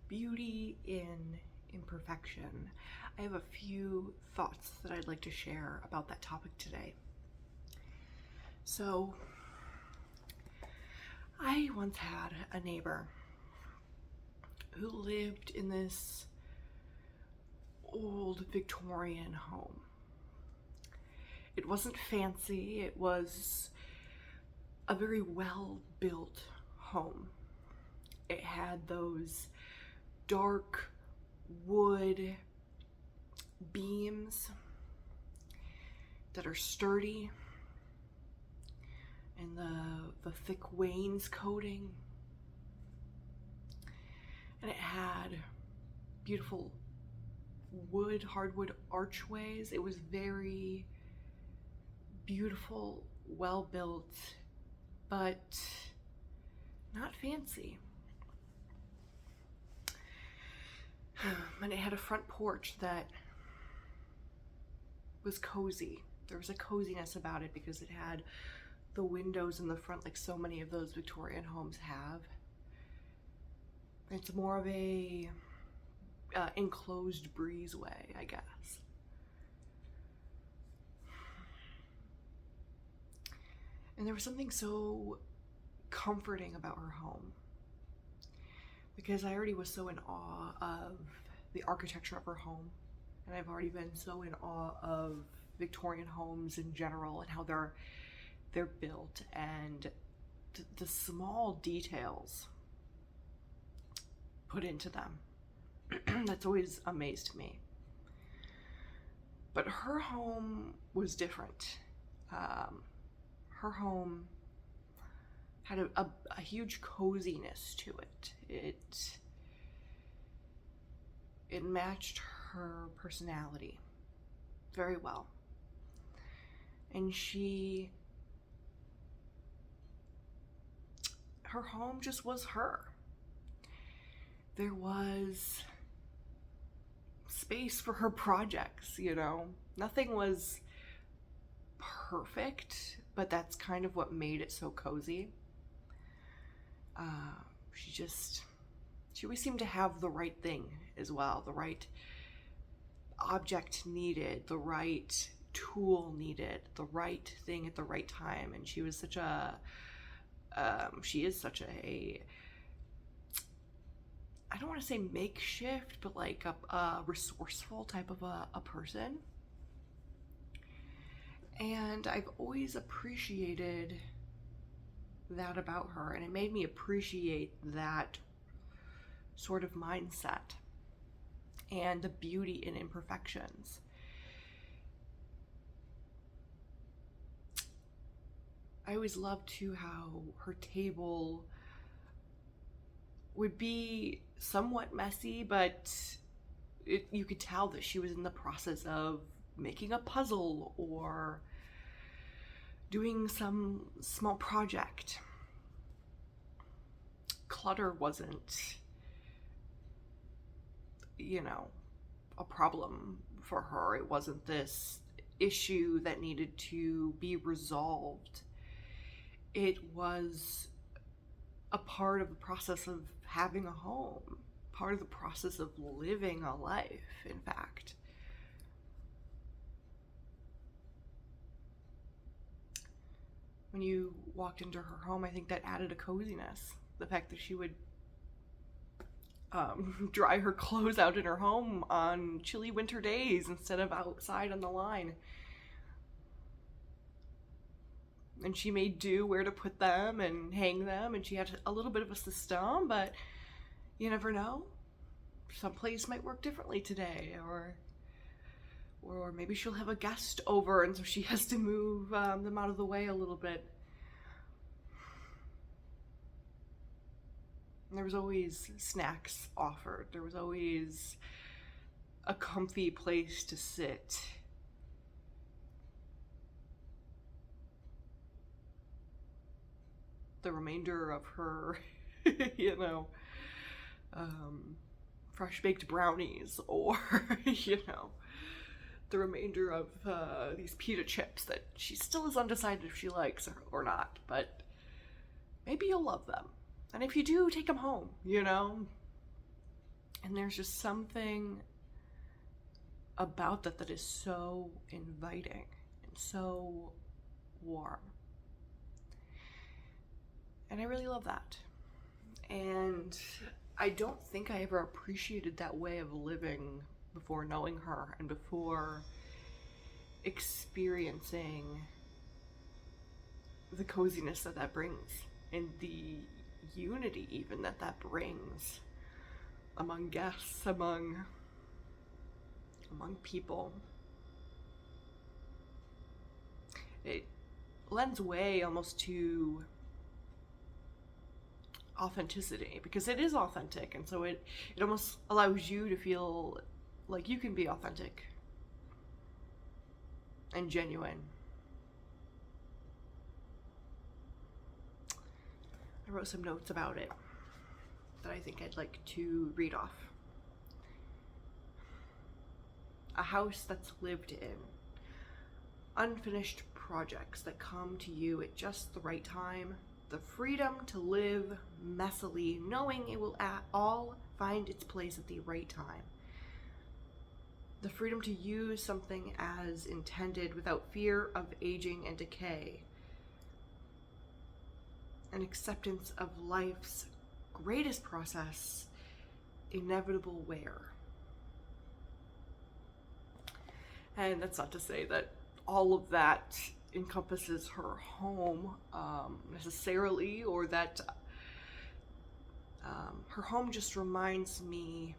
beauty in imperfection. I have a few thoughts that I'd like to share about that topic today. So, I once had a neighbor who lived in this old Victorian home. It wasn't fancy, it was a very well built home. It had those dark wood beams that are sturdy, and the thick wainscoting, and it had beautiful hardwood archways. It was very beautiful, well built, but not fancy. And it had a front porch that was cozy. There was a coziness about it because it had the windows in the front like so many of those Victorian homes have. It's more of a enclosed breezeway, I guess. And there was something so comforting about her home, because I already was so in awe of the architecture of her home, and I've already been so in awe of Victorian homes in general and how they're built, and the small details put into them. That's always amazed me. But her home was different. Her home had a huge coziness to it. It matched her personality very well. And her home just was her. There was space for her projects, Nothing was perfect, but that's kind of what made it so cozy. She always seemed to have the right thing as well, the right object needed, the right tool needed, the right thing at the right time. And she is such a I don't want to say makeshift, but like a resourceful type of a person. And I've always appreciated that about her, and it made me appreciate that sort of mindset and the beauty in imperfections. I always loved too how her table would be somewhat messy, but you could tell that she was in the process of making a puzzle or doing some small project. Clutter wasn't, a problem for her. It wasn't this issue that needed to be resolved. It was a part of the process of having a home, part of the process of living a life, in fact. When you walked into her home, I think that added a coziness. The fact that she would dry her clothes out in her home on chilly winter days instead of outside on the line. And she made do where to put them and hang them, and she had a little bit of a system, but you never know. Some place might work differently today, or maybe she'll have a guest over, and so she has to move them out of the way a little bit. And there was always snacks offered. There was always a comfy place to sit. The remainder of her, fresh baked brownies, or, the remainder of these pita chips that she still is undecided if she likes or not, but maybe you'll love them. And if you do, take them home, And there's just something about that is so inviting and so warm. And I really love that. And I don't think I ever appreciated that way of living before knowing her and before experiencing the coziness that brings and the unity even that brings among guests, among people. It lends way almost to authenticity, because it is authentic, and so it almost allows you to feel like you can be authentic and genuine. I wrote some notes about it that I think I'd like to read off. A house that's lived in. Unfinished projects that come to you at just the right time. The freedom to live messily, knowing it will all find its place at the right time. The freedom to use something as intended without fear of aging and decay. An acceptance of life's greatest process, inevitable wear. And that's not to say that all of that encompasses her home necessarily, or that her home just reminds me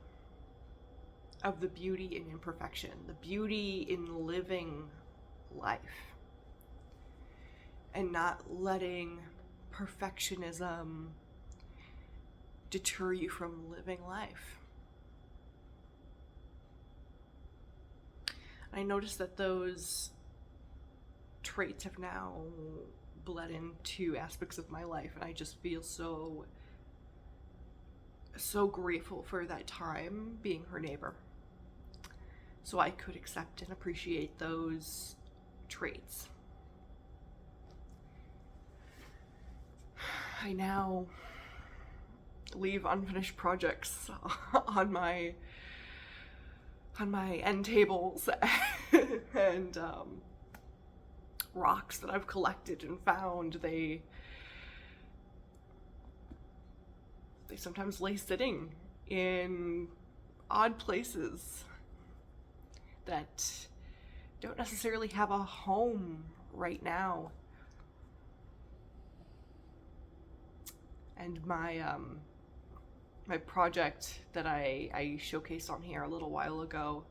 of the beauty in imperfection, the beauty in living life, and not letting perfectionism deter you from living life. I noticed that those traits have now bled into aspects of my life, and I just feel so grateful for that time being her neighbor, so I could accept and appreciate those traits. I now leave unfinished projects on my end tables and rocks that I've collected and found. They sometimes lay sitting in odd places that don't necessarily have a home right now. And my project that I showcased on here a little while ago,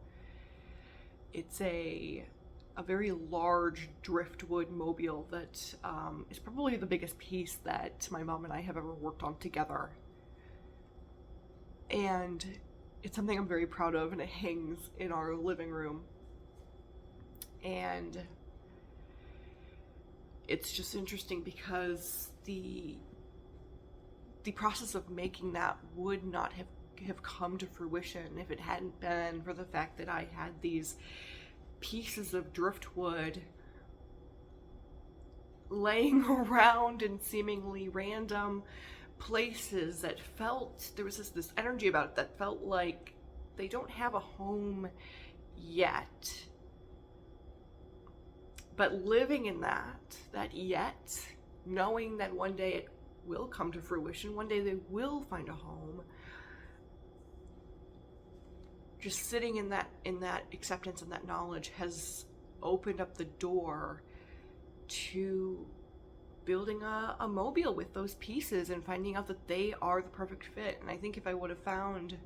it's a very large driftwood mobile that is probably the biggest piece that my mom and I have ever worked on together. And it's something I'm very proud of, and it hangs in our living room. And it's just interesting because the process of making that would not have come to fruition if it hadn't been for the fact that I had these pieces of driftwood laying around in seemingly random places that felt, there was this energy about it that felt like they don't have a home yet. But living in that yet, knowing that one day it will come to fruition, one day they will find a home, just sitting in that acceptance and that knowledge has opened up the door to building a mobile with those pieces and finding out that they are the perfect fit. And I think if I would have found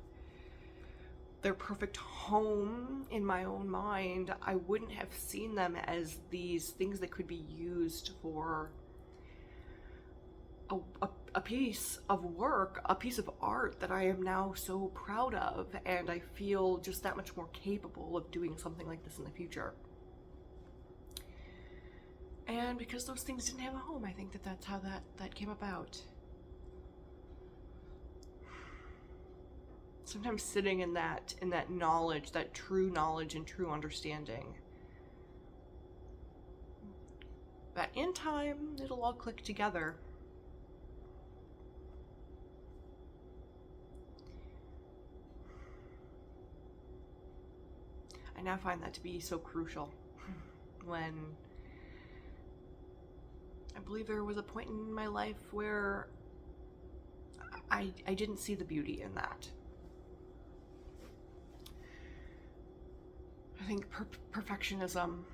their perfect home in my own mind, I wouldn't have seen them as these things that could be used for a piece of work, a piece of art that I am now so proud of, and I feel just that much more capable of doing something like this in the future. And because those things didn't have a home, I think that's how that came about. Sometimes sitting in that knowledge, that true knowledge and true understanding, that in time it'll all click together. now find that to be so crucial when I believe there was a point in my life where I didn't see the beauty in that. I think perfectionism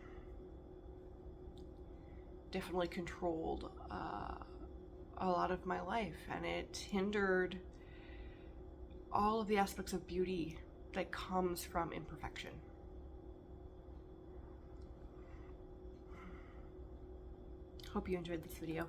definitely controlled a lot of my life, and it hindered all of the aspects of beauty that comes from imperfection. Hope you enjoyed this video.